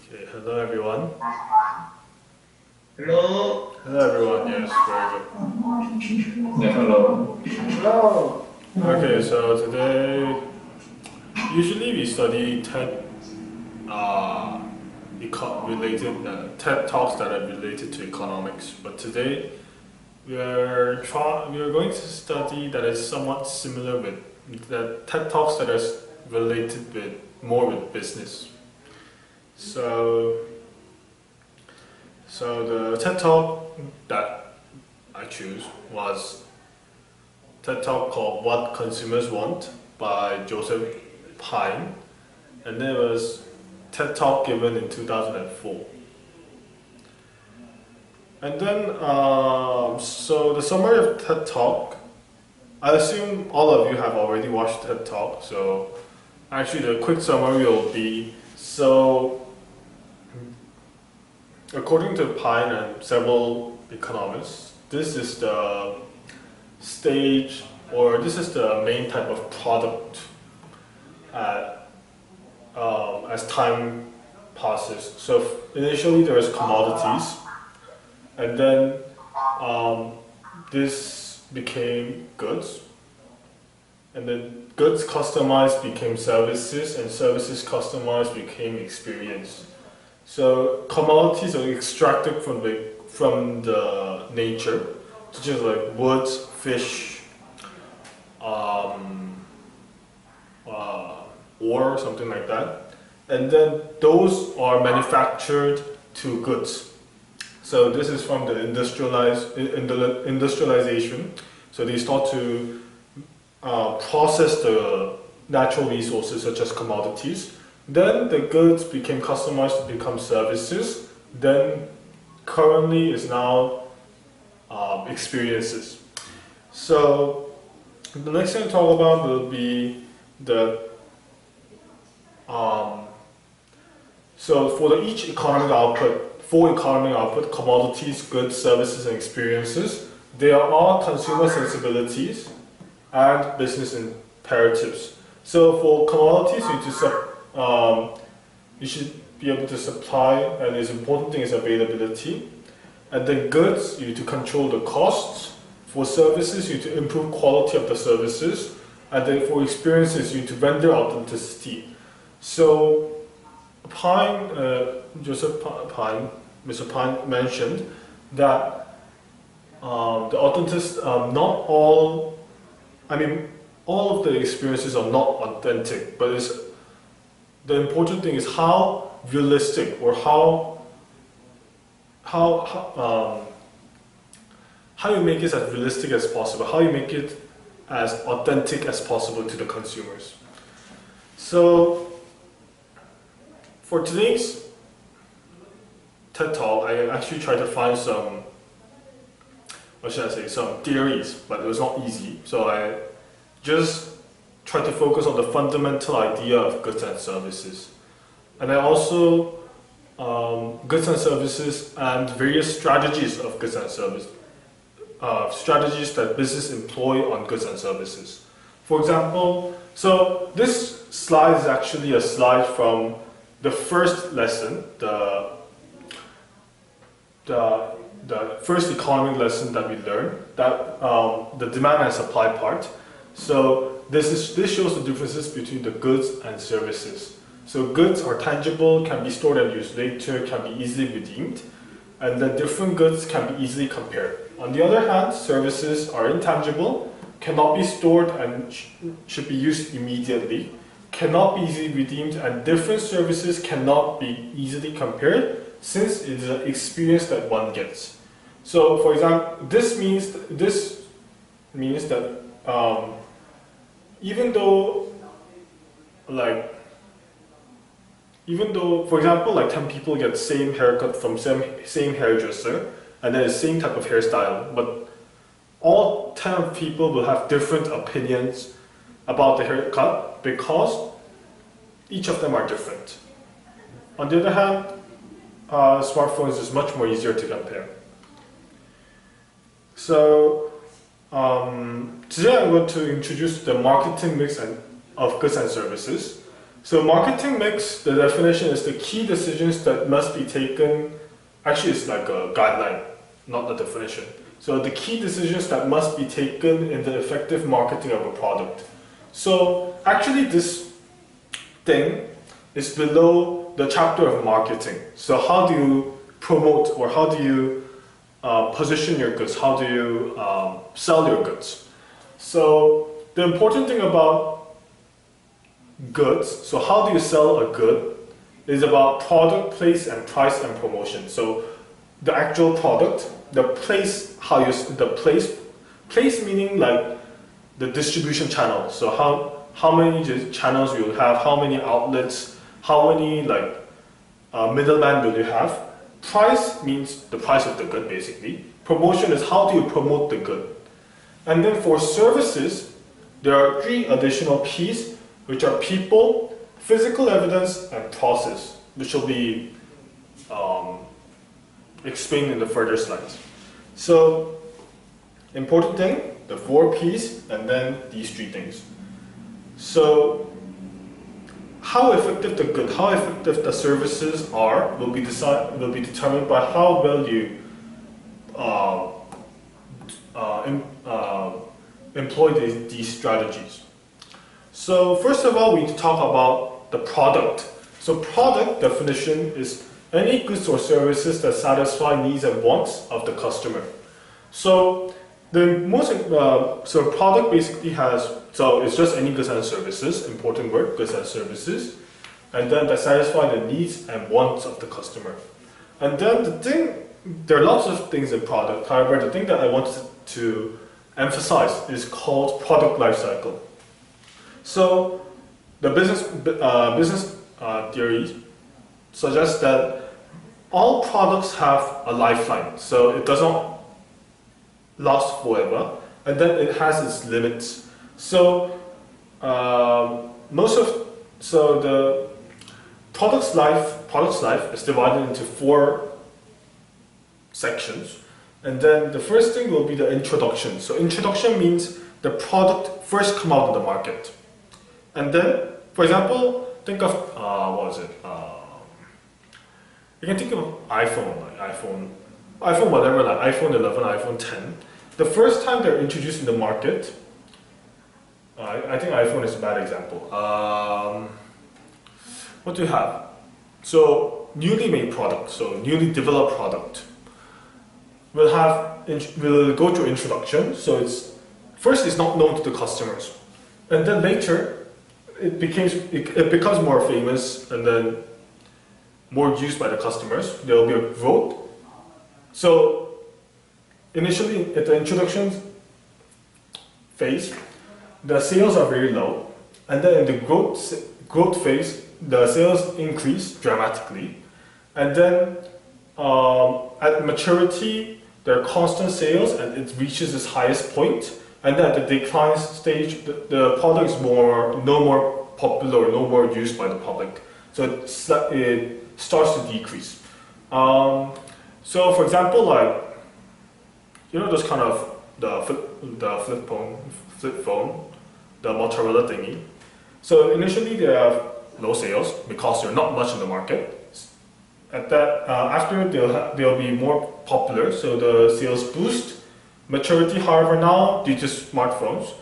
Okay, hello everyone. Hello. Hello everyone, yes, very Yeah, hello. Hello. good. Okay, so today, usually we study TED related TED talks that are related to economics, but today we are going to study that is somewhat similar with the TED talks that are related with more with business. So the TED talk that I choose was TED talk called "What Consumers Want" by Joseph Pine, and it was TED talk given in 2004. And then, so the summary of TED talk. I assume all of you have already watched TED talk. So actually, the quick summary will be so. According to Pine and several economists, this is the stage, or this is the main type of product as time passes. So initially there is commodities, and then this became goods, and then goods customized became services, and services customized became experience. So commodities are extracted from the nature, such as like woods, fish, um, ore, something like that, and then those are manufactured to goods. So this is from the industrialization. So they start to process the natural resources such as commodities. Then the goods became customized to become services. Then currently is now experiences. So the next thing to talk about will be the so for each economic output, commodities, goods, services, and experiences, they are all consumer sensibilities and business imperatives. So for commodities, you should be able to supply, and the important thing is availability. And then goods, you need to control the costs. For services, you need to improve quality of the services. And then for experiences, you need to render authenticity. So Pine, Joseph Pine, Mr. Pine mentioned that the authentic, not all, I mean, all of the experiences are not authentic, but the important thing is how realistic or how you make it as realistic as possible, how you make it as authentic as possible to the consumers. So for today's TED Talk, I actually tried to find some, some theories, but it was not easy. So I just tried to focus on the fundamental idea of goods and services. And I also, goods and services and various strategies of goods and services, strategies that business employ on goods and services. For example, so this slide is actually a slide from the first lesson, the first economic lesson that we learned, that the demand and supply part. So this shows the differences between the goods and services. So goods are tangible, can be stored and used later, can be easily redeemed, and the different goods can be easily compared. On the other hand, services are intangible, cannot be stored and should be used immediately, cannot be easily redeemed, and different services cannot be easily compared since it is an experience that one gets. So, for example, this means that even though, for example, like 10 people get same haircut from same hairdresser, and then the same type of hairstyle, but all 10 people will have different opinions about the haircut because each of them are different. On the other hand, smartphones is much more easier to compare. So today I'm going to introduce the marketing mix of goods and services. So marketing mix, the definition is the key decisions that must be taken. Actually, it's like a guideline, not the definition. So the key decisions that must be taken in the effective marketing of a product. So actually this thing is below the chapter of marketing. So how do you promote, or how do you position your goods? How do you sell your goods? So the important thing about goods, so how do you sell a good, is about product, place, and price and promotion. So the actual product, the place, place meaning like the distribution channel. So how many channels will you have, how many outlets, how many like middleman will you have. Price means the price of the good basically. Promotion is how do you promote the good. And then for services, there are 3 additional P's, which are people, physical evidence, and process, which will be explained in the further slides. So, important thing, the 4 P's, and then these 3 things. So, how effective the good, how effective the services are will be determined by how well you employ these strategies. So first of all, we need to talk about the product. So product definition is any goods or services that satisfy needs and wants of the customer. So the most so product basically has, so it's just any goods and services, important word, goods and services, and then that satisfy the needs and wants of the customer. And then the thing, there are lots of things in product. However, the thing that I wanted to emphasize is called product life cycle. So the business theory suggests that all products have a lifeline, so it doesn't last forever, and then it has its limits. So the product's life is divided into 4 sections, and then the first thing will be the introduction. So introduction means the product first come out in the market, and then, for example, think of what is it? You can think of iPhone, like iPhone whatever, like iPhone 11, iPhone 10. The first time they're introduced in the market, I think iPhone is a bad example. What do you have? So newly made product, so newly developed product, will go through introduction. So it's not known to the customers, and then later it becomes more famous, and then more used by the customers. There will be a growth. So initially at the introduction phase, the sales are very low, and then in the growth phase, the sales increase dramatically, and then at maturity, there are constant sales, and it reaches its highest point, and then at the decline stage, the product is no more popular, no more used by the public. So it starts to decrease. So for example, like, you know, those kind of the flip phone, the Motorola thingy. So initially they have low sales because they're not much in the market. After they'll be more popular, so the sales boost. Maturity, however, now due to smartphones,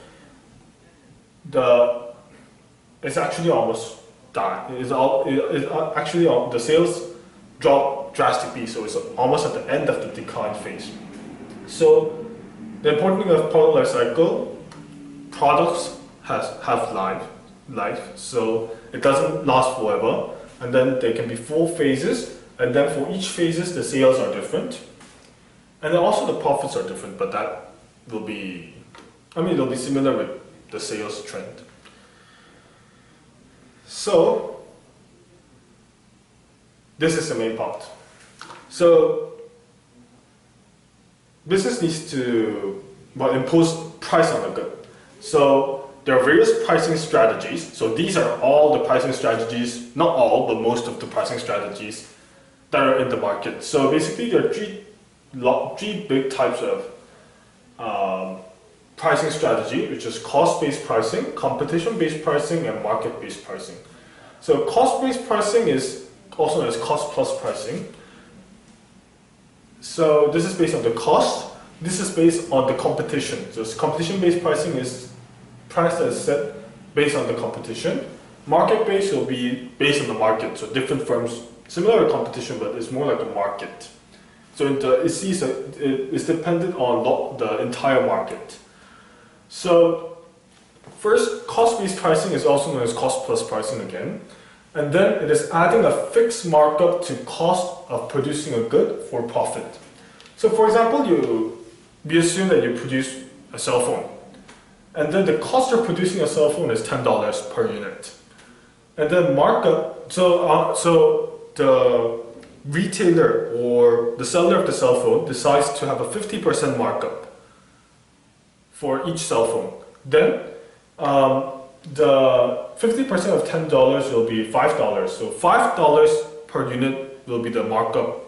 it's actually almost die. The sales drop drastically, so it's almost at the end of the decline phase. So the important thing of product life cycle, products have life, so it doesn't last forever, and then there can be 4 phases, and then for each phases the sales are different, and then also the profits are different, but that will be, it'll be similar with the sales trend. So this is the main part. So business needs to impose price on the good. So there are various pricing strategies. So these are all the pricing strategies, not all, but most of the pricing strategies that are in the market. So basically there are three big types of pricing strategy, which is cost-based pricing, competition-based pricing, and market-based pricing. So cost-based pricing is also known as cost-plus pricing. So this is based on the cost. This is based on the competition. So competition-based pricing is price that is set based on the competition. Market-based will be based on the market. So different firms, similar to competition, but it's more like a market. So it's dependent on the entire market. So first, cost-based pricing is also known as cost-plus pricing again. And then it is adding a fixed markup to cost of producing a good for profit. So for example, we assume that you produce a cell phone. And then the cost of producing a cell phone is $10 per unit. And then markup, so the retailer or the seller of the cell phone decides to have a 50% markup for each cell phone. Then the 50% of $10 will be $5. So $5 per unit will be the markup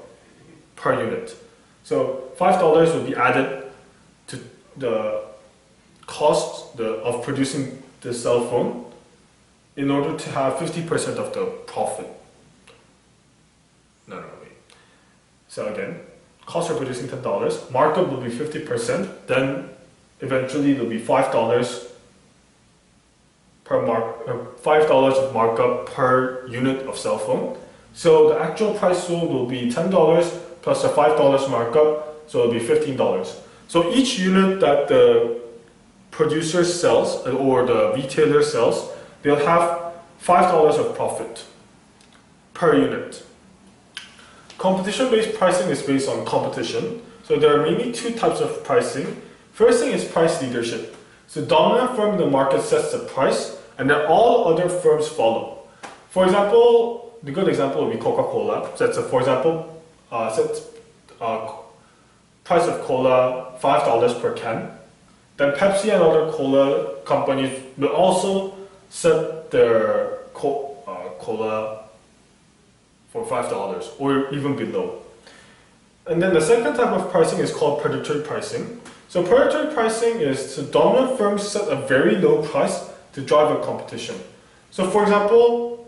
per unit. So $5 will be added to the cost of producing the cell phone in order to have 50% of the profit. No, wait. So again, cost of producing $10, markup will be 50%, then eventually it will be $5 $5 of markup per unit of cell phone. So the actual price sold will be $10 plus a $5 markup, so it will be $15. So each unit that the producer sells or the retailer sells, they'll have $5 of profit per unit. Competition-based pricing is based on competition. So there are mainly two types of pricing. First thing is price leadership. So dominant firm in the market sets the price, and then all other firms follow. For example, the good example would be Coca-Cola. Sets price of cola $5 per can. Then Pepsi and other cola companies will also set their cola for $5 or even below. And then the second type of pricing is called predatory pricing. So predatory pricing is the dominant firms set a very low price to drive a competition. So for example,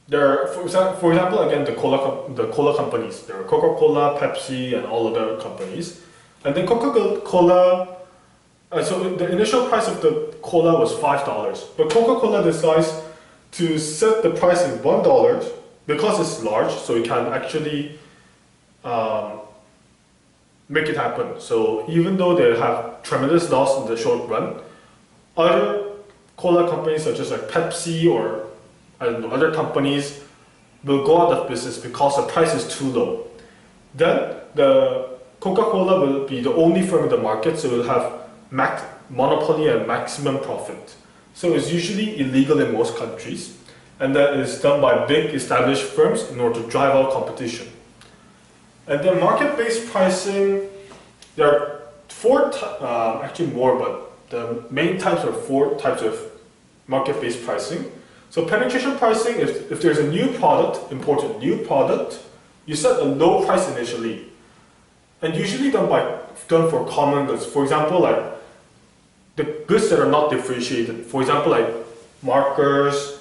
again the cola companies. There are Coca-Cola, Pepsi, and all other companies. And then Coca-Cola. So the initial price of the cola was $5, but Coca-Cola decides to set the price at $1 because it's large, so it can actually make it happen. So even though they have tremendous loss in the short run, other cola companies such as like Pepsi or other companies will go out of business because the price is too low. Then the Coca-Cola will be the only firm in the market, so it will have monopoly and maximum profit. So it's usually illegal in most countries, and that is done by big established firms in order to drive out competition. And then market-based pricing, there are actually more, but the main types are four types of market-based pricing. So penetration pricing, if there's a new product, imported new product, you set a low price initially, and usually done for common goods. For example, like the goods that are not differentiated. For example, like markers,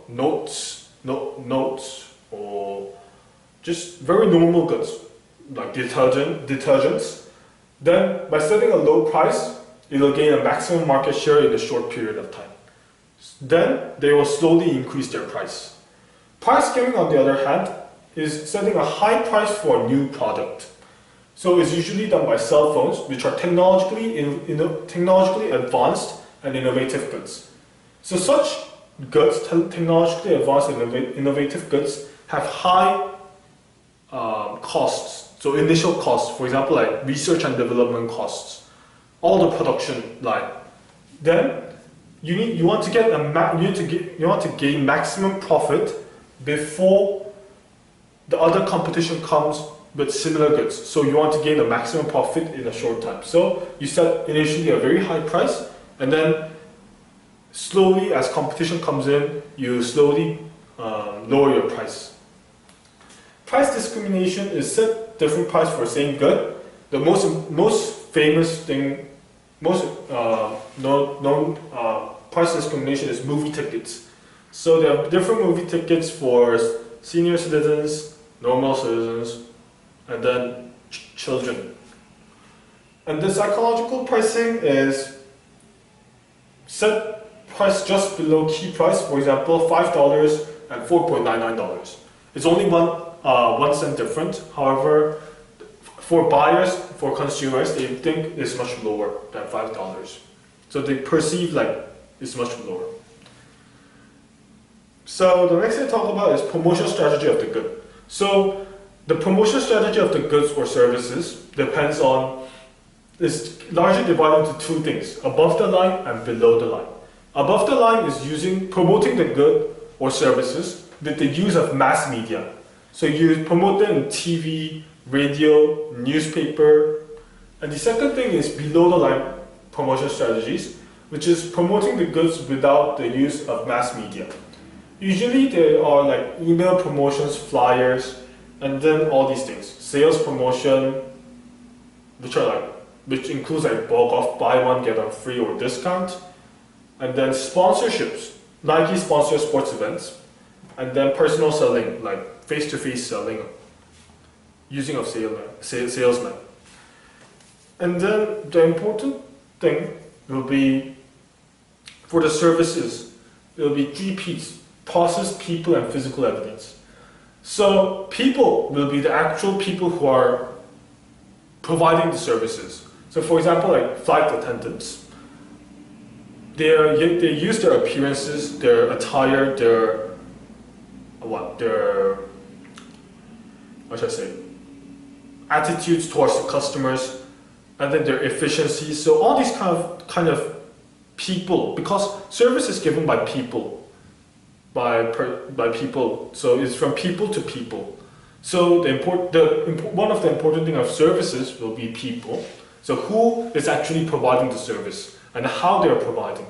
notes, or just very normal goods like detergents. Then by setting a low price, it will gain a maximum market share in a short period of time. Then they will slowly increase their price. Price giving, on the other hand, is setting a high price for a new product. So it's usually done by cell phones, which are technologically advanced and innovative goods. So such goods, technologically advanced and innovative goods, have high costs. So initial costs, for example, like research and development costs, all the production line. Then you want to gain maximum profit before the other competition comes with similar goods. So you want to gain a maximum profit in a short time. So you set initially a very high price, and then slowly, as competition comes in, you slowly lower your price. Price discrimination is set different price for the same good. The most famous thing, most known price discrimination is movie tickets. So there are different movie tickets for senior citizens, normal citizens, and then children. And the psychological pricing is set price just below key price, for example, $5 and $4.99. It's only 1 cent different. However, for buyers, for consumers, they think it's much lower than $5. So they perceive like it's much lower. So the next thing to talk about is promotion strategy of the good. So the promotion strategy of the goods or services depends on, is largely divided into two things, above the line and below the line. Above the line is promoting the good or services with the use of mass media. So you promote them in TV, radio, newspaper. And the second thing is below the line promotion strategies, which is promoting the goods without the use of mass media. Usually there are like email promotions, flyers, and then all these things. Sales promotion, which includes like bulk off, buy one, get one free or discount. And then sponsorships, Nike sponsors sports events. And then personal selling, like face-to-face selling, using of salesmen. And then the important thing will be, for the services, it will be 3 Ps, process, people, and physical evidence. So people will be the actual people who are providing the services. So for example, like flight attendants, they use their appearances, their attire, their attitudes towards the customers, and then their efficiency. So all these kind of people, because service is given by people, by people. So it's from people to people. So one of the important thing of services will be people. So who is actually providing the service and how they are providing.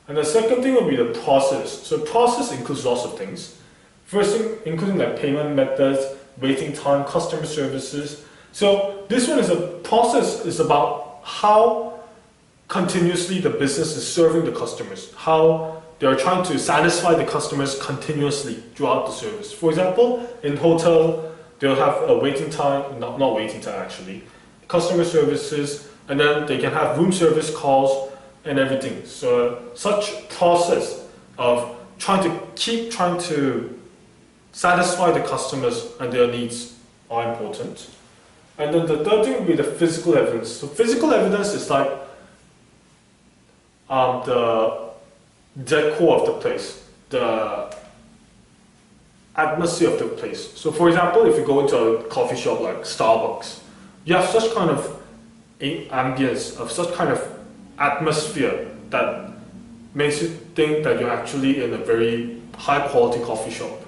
And the second thing will be the process. So process includes lots of things. First thing, including like payment methods, waiting time, customer services. So this one is a process, is about how continuously the business is serving the customers, how they are trying to satisfy the customers continuously throughout the service. For example, in hotel, they'll have a waiting time, not waiting time actually, customer services, and then they can have room service calls and everything. So such process of trying to satisfy the customers and their needs are important. And then the third thing would be the physical evidence. So physical evidence is like the decor of the place, the atmosphere of the place. So for example, if you go into a coffee shop like Starbucks, you have such kind of ambience, of such kind of atmosphere that makes you think that you're actually in a very high quality coffee shop.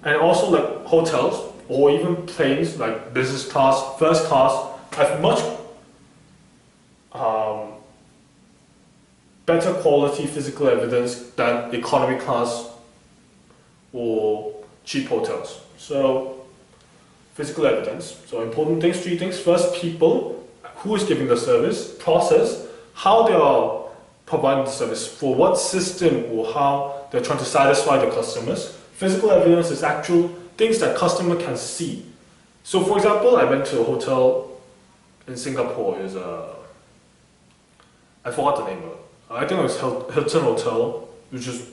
And also like hotels or even planes like business class, first class have much better quality physical evidence than economy class or cheap hotels. So physical evidence. So important things, 3 things. First, people, who is giving the service, process, how they are providing the service, for what system or how they're trying to satisfy the customers. Physical evidence is actual things that customer can see. So for example, I went to a hotel in Singapore, I forgot the name of it. I think it was Hilton Hotel, which is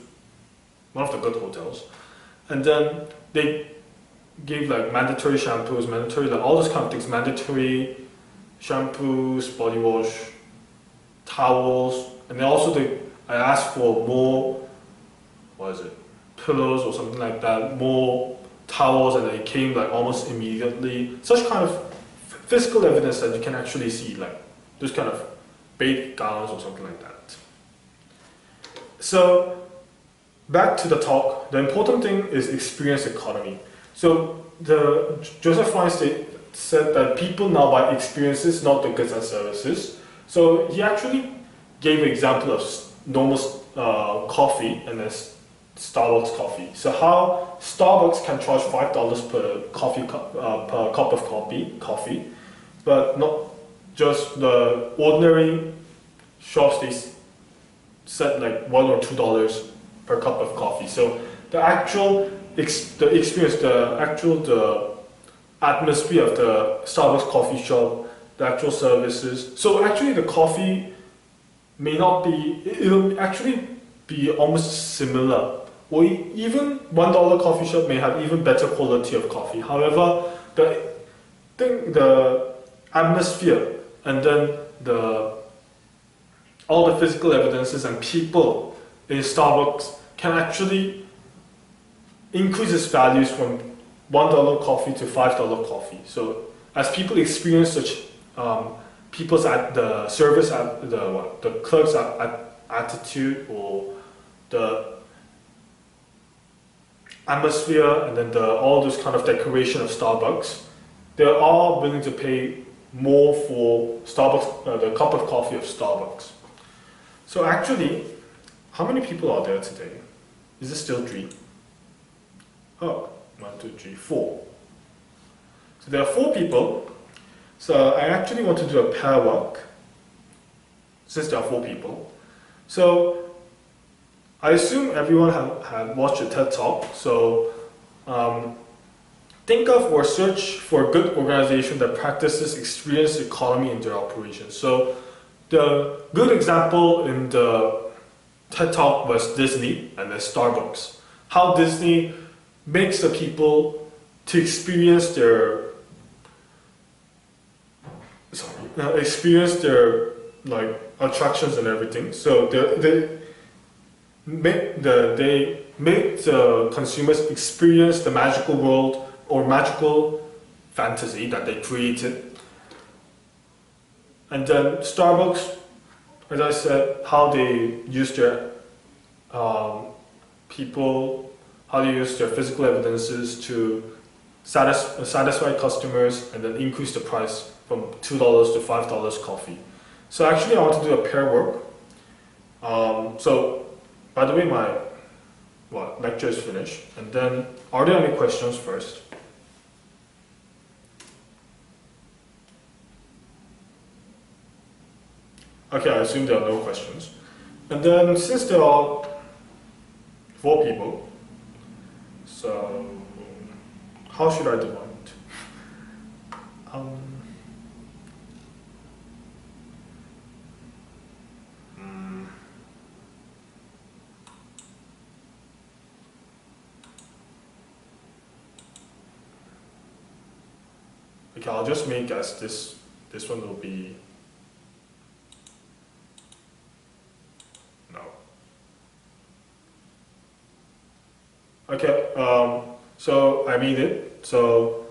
one of the good hotels. And then they gave like mandatory shampoos, mandatory, like all those kind of things, mandatory shampoos, body wash, towels, and then also I asked for more, pillows or something like that, more towels, and they came like almost immediately. Such kind of physical evidence that you can actually see, like those kind of bath gowns or something like that. So back to the talk, the important thing is experience economy. So Joseph Feinstein said that people now buy experiences, not the goods and services. So he actually gave an example of normal coffee and then Starbucks coffee. So how Starbucks can charge $5 per cup of coffee, but not just the ordinary shops. set like $1 or $2 per cup of coffee. So the actual the experience, the atmosphere of the Starbucks coffee shop, the actual services. So actually, the coffee may not be. It'll actually be almost similar, or even $1 coffee shop may have even better quality of coffee. However, the atmosphere and then the all the physical evidences and people in Starbucks can actually increase its values from $1 coffee to $5 coffee. So as people experience such people's at the service at the clerks attitude or the atmosphere and then all those kind of decoration of Starbucks, they're all willing to pay more for Starbucks, the cup of coffee of Starbucks. So actually, how many people are there today? Is it still 3? Oh, 1, 2, 3, 4. So there are 4 people. So I actually want to do a pair work since there are 4 people. So I assume everyone had watched a TED Talk. So think of or search for a good organization that practices experience economy in their operations. So the good example in the TED Talk was Disney and then Starbucks. How Disney makes the people to experience their like attractions and everything. So they make the consumers experience the magical world or magical fantasy that they created. And then Starbucks, as I said, how they use their how they use their physical evidences to satisfy customers and then increase the price from $2 to $5 coffee. So actually I want to do a pair work. So by the way, my lecture is finished. And then are there any questions first? Okay, I assume there are no questions. And then since there are 4 people, so how should I divide it? Okay, I'll just make as this one will be no. Okay, so I made it. So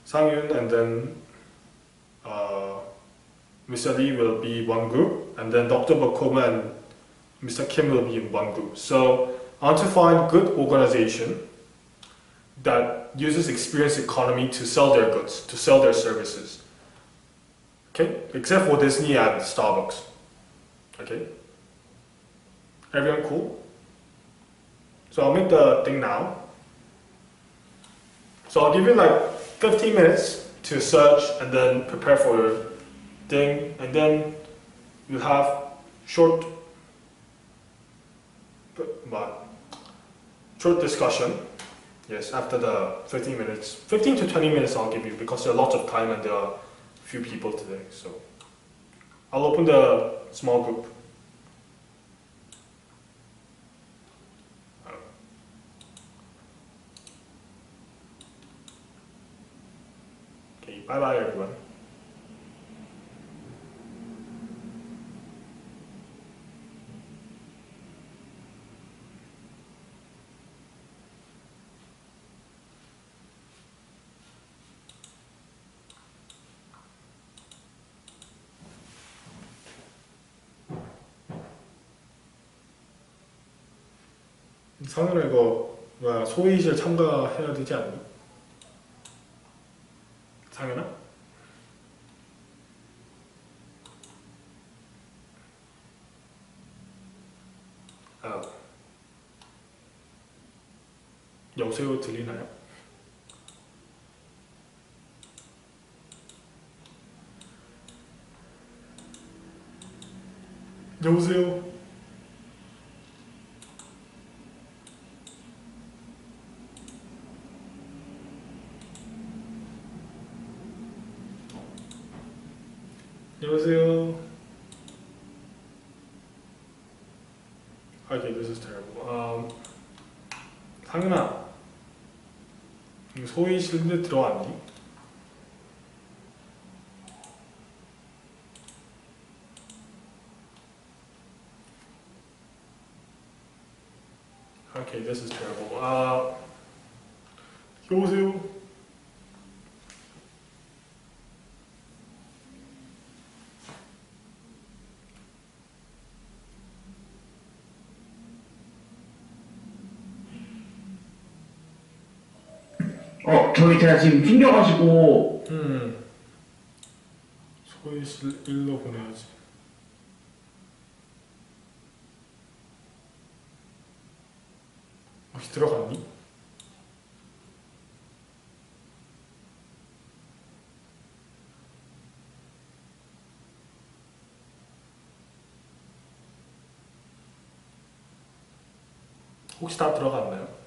Sang-Yun and then Mr. Lee will be one group, and then Dr. Bakoma and Mr. Kim will be in one group. So I want to find good organization that uses experience economy to sell their goods, to sell their services. Okay, except for Disney and Starbucks. Okay, everyone cool? So I'll make the thing now. So I'll give you like 15 minutes to search and then prepare for your thing, and then you have short discussion. Yes, after the 15 minutes, 15 to 20 minutes I'll give you because there are lots of time and there are few people today. So I'll open the small group. Okay, bye bye everyone. 상현아 이거 뭐야 소위실 참가해야 되지 않니? 상현아? 여보세요 들리나요? 여보세요? 여보세요. Okay, this is terrible. 상윤아, 소위실에 들어왔니? Okay, this is terrible. 여보세요. 저희 제가 지금 튕겨가지고. 소위실 1로 보내야지. 혹시 들어갔니? 혹시 다 들어갔나요?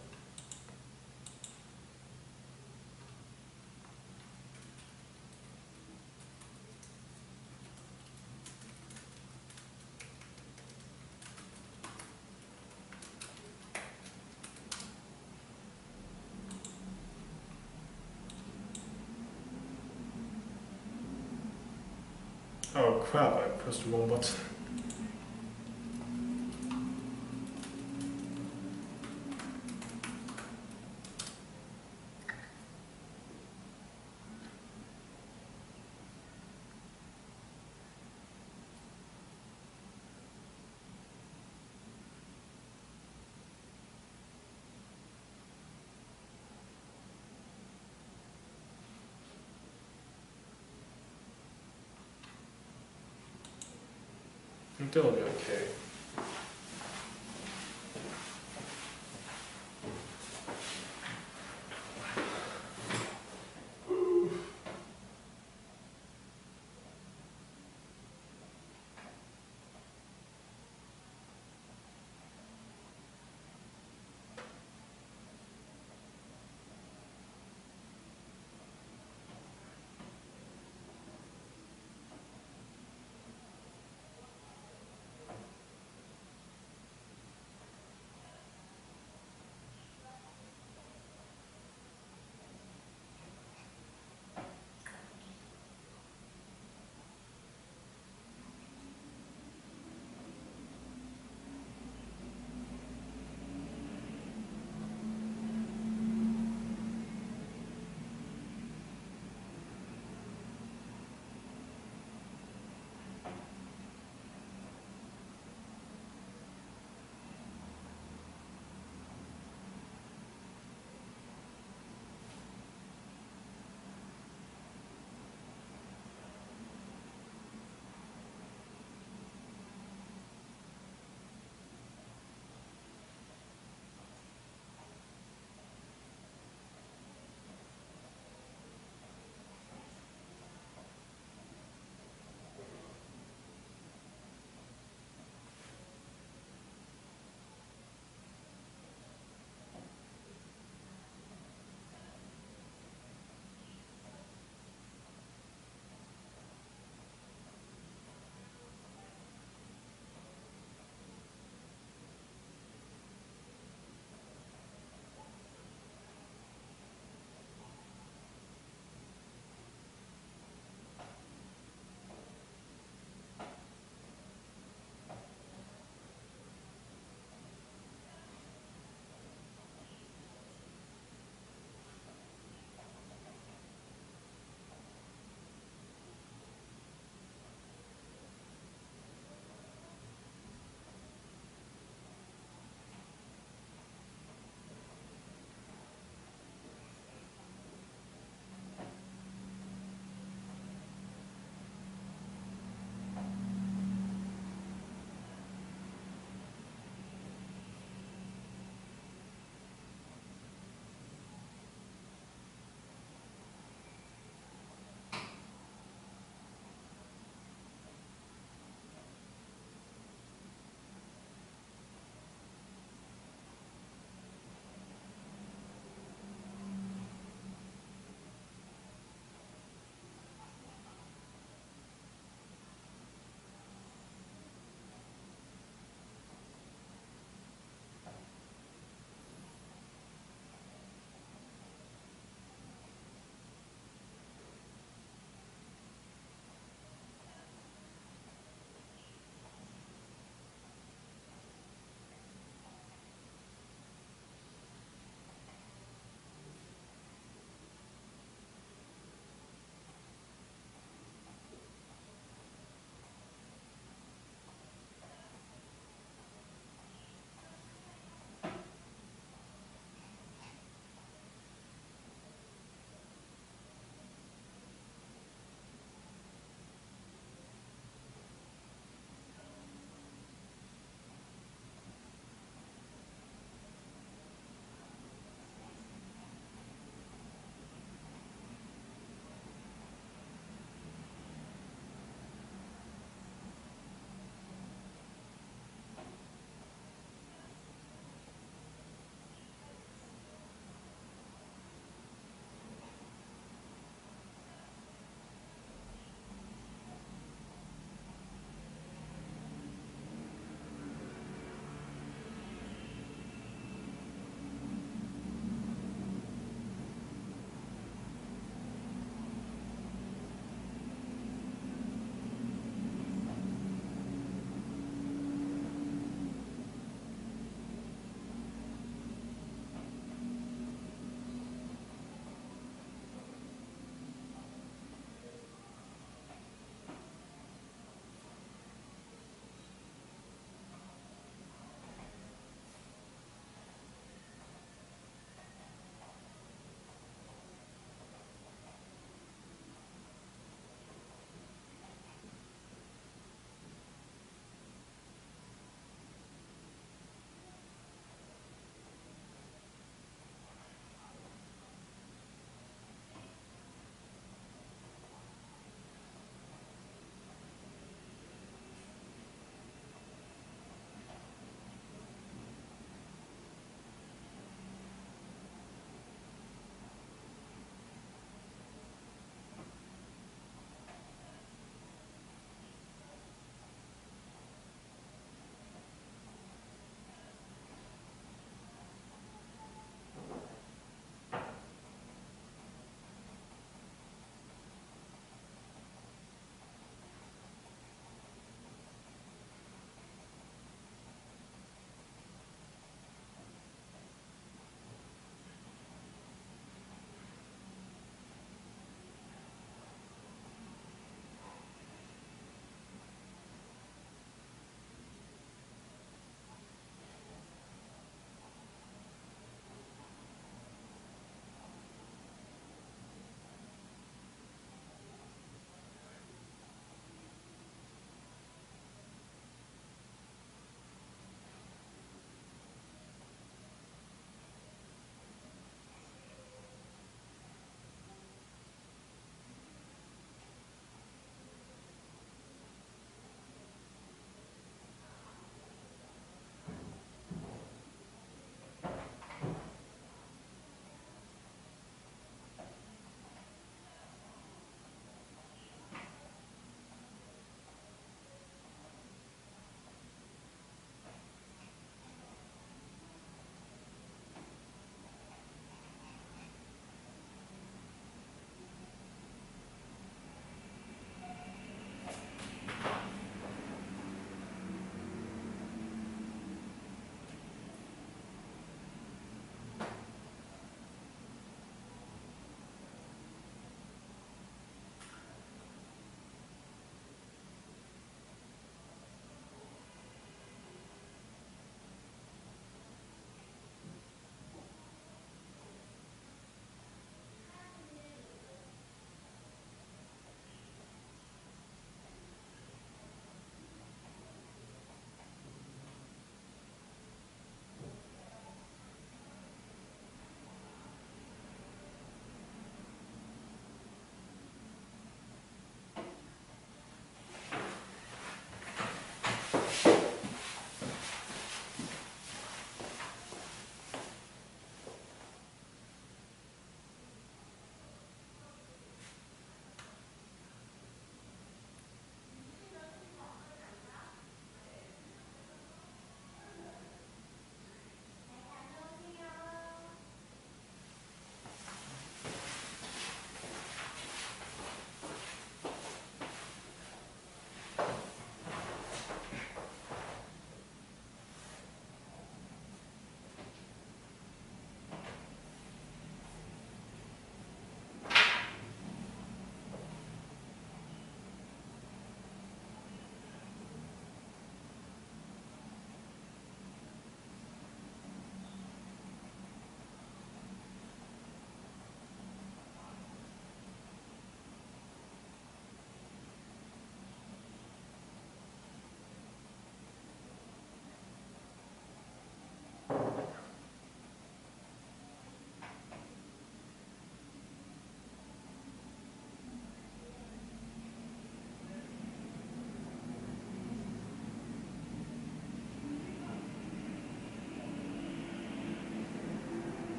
Oh crap, I pressed the wrong button. 이때 어디야? 오케이.